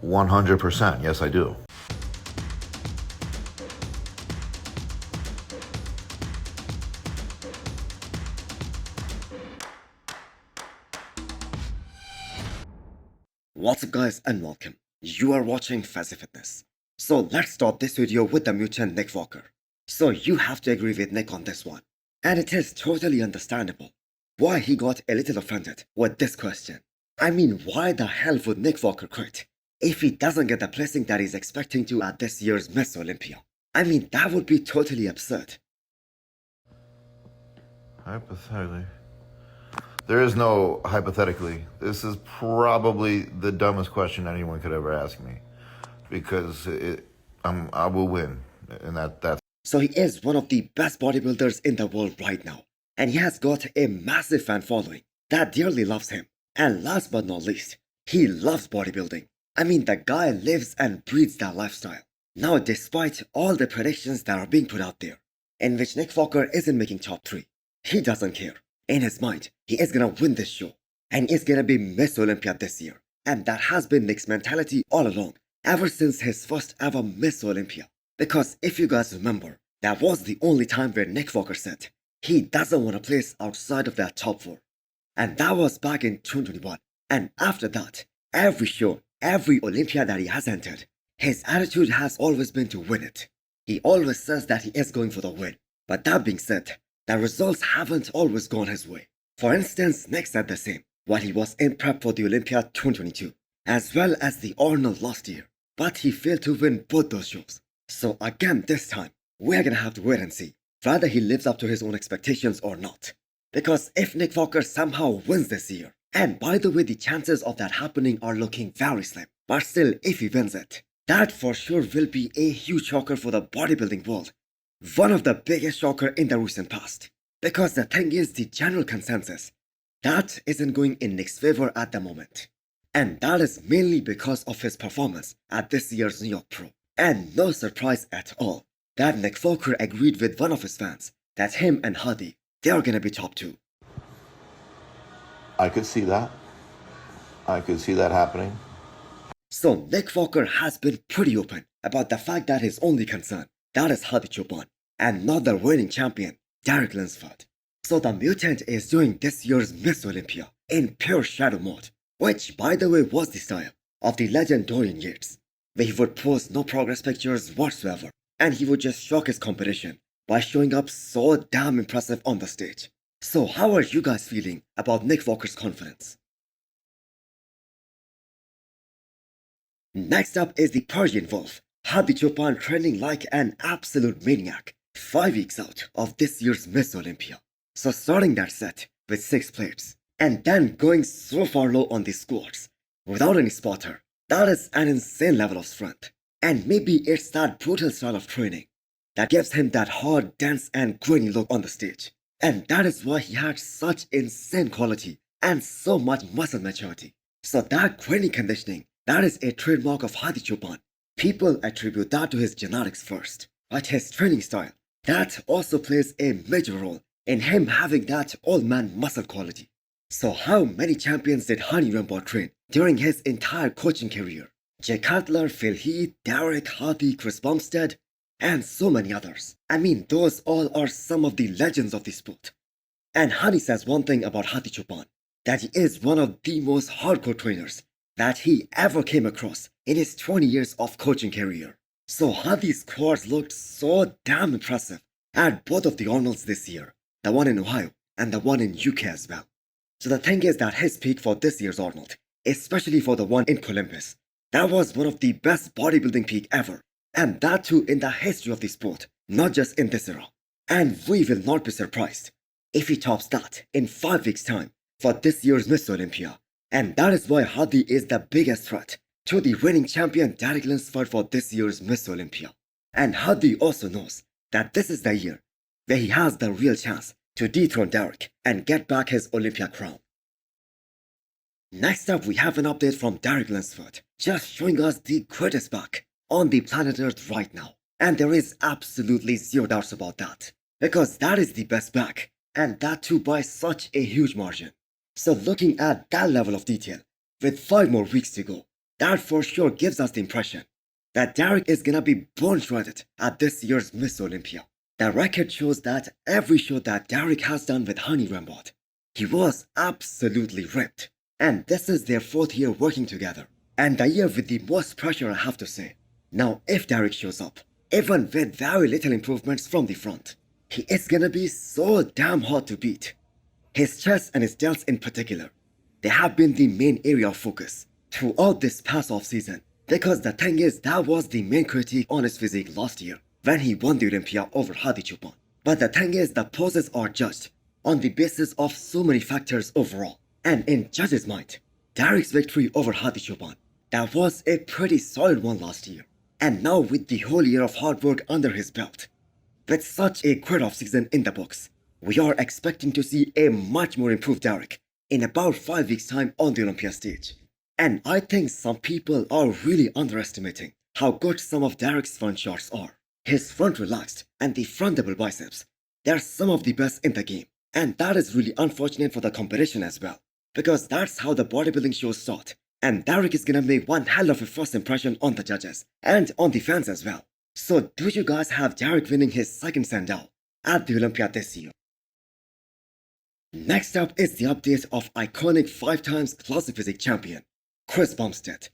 100%, yes I do. What's up guys and welcome. You are watching Fazi Fitness. So let's start this video with the mutant Nick Walker. So you have to agree with Nick on this one. And it is totally understandable why he got a little offended with this question. I mean, why the hell would Nick Walker quit if he doesn't get the placing that he's expecting to at this year's Miss Olympia? I mean, that would be totally absurd. Hypothetically. There is no hypothetically. This is probably the dumbest question anyone could ever ask me, because I will win, and that's. So he is one of the best bodybuilders in the world right now, and he has got a massive fan following that dearly loves him. And last but not least, he loves bodybuilding. I mean, the guy lives and breathes that lifestyle. Now, despite all the predictions that are being put out there, in which Nick Walker isn't making top 3, he doesn't care. In his mind, he is gonna win this show, and is gonna be Miss Olympia this year. And that has been Nick's mentality all along, ever since his first ever Miss Olympia. Because if you guys remember, that was the only time where Nick Walker said he doesn't want to place outside of that top 4. And that was back in 2021. And after that, every show, every Olympia that he has entered, his attitude has always been to win it. He always says that he is going for the win. But that being said, the results haven't always gone his way. For instance, Nick said the same while he was in prep for the Olympia 2022, as well as the Arnold last year. But he failed to win both those shows. So again this time, we're gonna have to wait and see whether he lives up to his own expectations or not. Because if Nick Walker somehow wins this year, and by the way the chances of that happening are looking very slim, but still if he wins it, that for sure will be a huge shocker for the bodybuilding world. One of the biggest shocker in the recent past. Because the thing is, the general consensus, that isn't going in Nick's favor at the moment. And that is mainly because of his performance at this year's New York Pro. And no surprise at all that Nick Walker agreed with one of his fans that him and Hadi, they are gonna be top 2. I could see that. I could see that happening. So Nick Walker has been pretty open about the fact that his only concern, that is Hadi Choopan, and not the reigning champion, Lunsford. So the mutant is doing this year's Miss Olympia in pure shadow mode, which by the way was the style of the legend Dorian Yates, where he would post no progress pictures whatsoever, and he would just shock his competition by showing up so damn impressive on the stage. So how are you guys feeling about Nick Walker's confidence? Next up is the Persian Wolf, Hadi Choopan, training like an absolute maniac 5 weeks out of this year's Miss Olympia. So starting that set with 6 plates, and then going so far low on the squats without any spotter, that is an insane level of strength. And maybe it's that brutal style of training that gives him that hard, dense and grainy look on the stage. And that is why he had such insane quality and so much muscle maturity. So that grainy conditioning, that is a trademark of Hadi Choopan. People attribute that to his genetics first, but his training style, that also plays a major role in him having that old man muscle quality. So how many champions did Hadi Ramon train during his entire coaching career? Jay Cutler, Phil Heath, Derek, Hadi, Chris Bumstead, and so many others. I mean, those all are some of the legends of the sport. And Hadi says one thing about Hadi Choopan, that he is one of the most hardcore trainers that he ever came across in his 20 years of coaching career. So Hadi's squats looked so damn impressive at both of the Arnolds this year, the one in Ohio and the one in UK as well. So the thing is that his peak for this year's Arnold, especially for the one in Olympus, that was one of the best bodybuilding peak ever, and that too in the history of the sport, not just in this era. And we will not be surprised if he tops that in 5 weeks time for this year's Miss Olympia. And that is why Hadi is the biggest threat to the reigning champion Lunsford for this year's Miss Olympia. And Hadi also knows that this is the year where he has the real chance to dethrone Derek and get back his Olympia crown. Next up, we have an update from Lunsford, just showing us the greatest back on the planet Earth right now. And there is absolutely zero doubts about that, because that is the best back, and that too by such a huge margin. So looking at that level of detail, with 5 more weeks to go, that for sure gives us the impression that Derek is gonna be bone shredded at this year's Miss Olympia. The record shows that every show that Derek has done with Honey Ramon, he was absolutely ripped. And this is their 4th year working together. And the year with the most pressure, I have to say. Now, if Derek shows up, even with very little improvements from the front, he is gonna be so damn hard to beat. His chest and his delts in particular, they have been the main area of focus throughout this past off-season. Because the thing is, that was the main critique on his physique last year when he won the Olympia over Hadi Choopan. But the thing is, the poses are judged on the basis of so many factors overall. And in judges' mind, Derek's victory over Hadi Choopan, that was a pretty solid one last year. And now with the whole year of hard work under his belt, with such a great off-season in the books, we are expecting to see a much more improved Derek in about 5 weeks' time on the Olympia stage. And I think some people are really underestimating how good some of Derek's front shots are. His front relaxed and the front double biceps, they're some of the best in the game. And that is really unfortunate for the competition as well, because that's how the bodybuilding shows start. And Derek is gonna make one hell of a first impression on the judges and on the fans as well. So do you guys have Derek winning his second Sandal at the Olympia this year? Next up is the update of iconic 5 times classic physique champion, Chris Bumstead.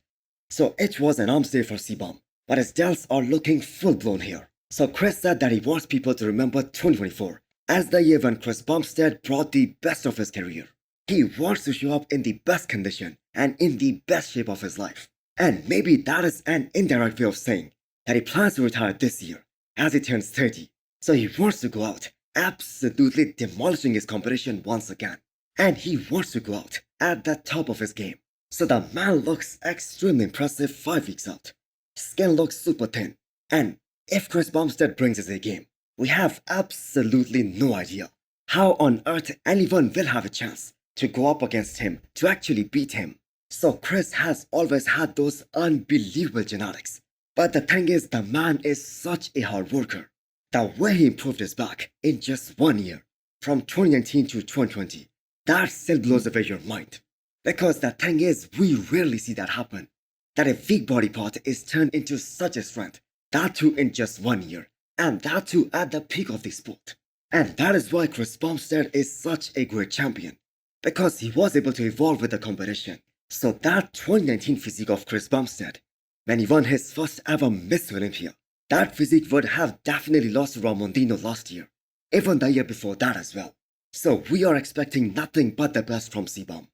So it was an arms day for Cbum, but his delts are looking full blown here. So Chris said that he wants people to remember 2024 as the year when Chris Bumstead brought the best of his career. He wants to show up in the best condition and in the best shape of his life. And maybe that is an indirect way of saying that he plans to retire this year as he turns 30. So he wants to go out absolutely demolishing his competition once again. And he wants to go out at the top of his game. So the man looks extremely impressive 5 weeks out. Skin looks super thin. And if Chris Bumstead brings his A game, we have absolutely no idea how on earth anyone will have a chance to go up against him, to actually beat him. So Chris has always had those unbelievable genetics. But the thing is, the man is such a hard worker. The way he improved his back in just 1 year, from 2019 to 2020, that still blows away your mind. Because the thing is, we rarely see that happen. That a weak body part is turned into such a strength, that too in just 1 year, and that too at the peak of the sport. And that is why Chris Bumstead is such a great champion. Because he was able to evolve with the competition. So that 2019 physique of Chris Bumstead, when he won his first ever Miss Olympia, that physique would have definitely lost to Ramon Dino last year, even the year before that as well. So we are expecting nothing but the best from Cbum.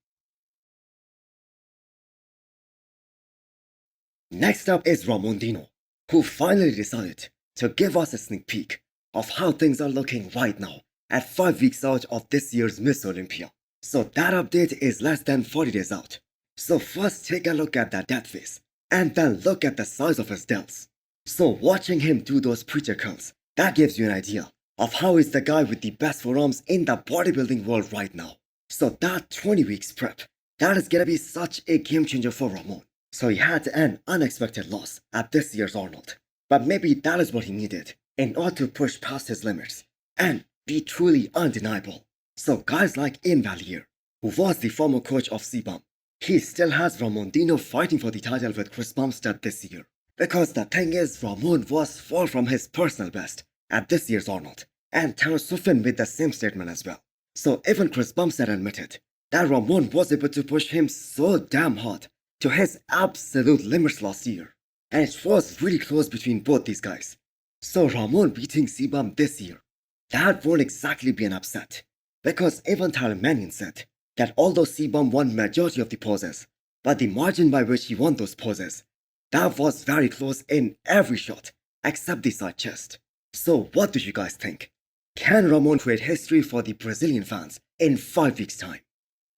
Next up is Ramon Dino, who finally decided to give us a sneak peek of how things are looking right now at 5 weeks out of this year's Miss Olympia. So that update is less than 40 days out. So first take a look at that death face, and then look at the size of his delts. So watching him do those preacher curls, that gives you an idea of how he's the guy with the best forearms in the bodybuilding world right now. So that 20 weeks prep, that is gonna be such a game changer for Ramon. So he had an unexpected loss at this year's Arnold. But maybe that is what he needed in order to push past his limits and be truly undeniable. So guys like Ian Valier, who was the former coach of Cbum, he still has Ramon Dino fighting for the title with Chris Bumstead this year. Because the thing is, Ramon was far from his personal best at this year's Arnold, and Terence Suffin made the same statement as well. So even Chris Bumstead admitted that Ramon was able to push him so damn hard to his absolute limits last year. And it was really close between both these guys. So Ramon beating Cbum this year, that won't exactly be an upset. Because even Tyler Mannion said that although Cbum won majority of the poses, but the margin by which he won those poses, that was very close in every shot except the side chest. So what do you guys think? Can Ramon create history for the Brazilian fans in 5 weeks' time?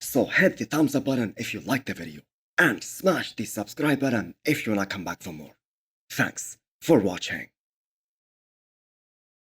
So hit the thumbs up button if you liked the video, and smash the subscribe button if you wanna come back for more. Thanks for watching.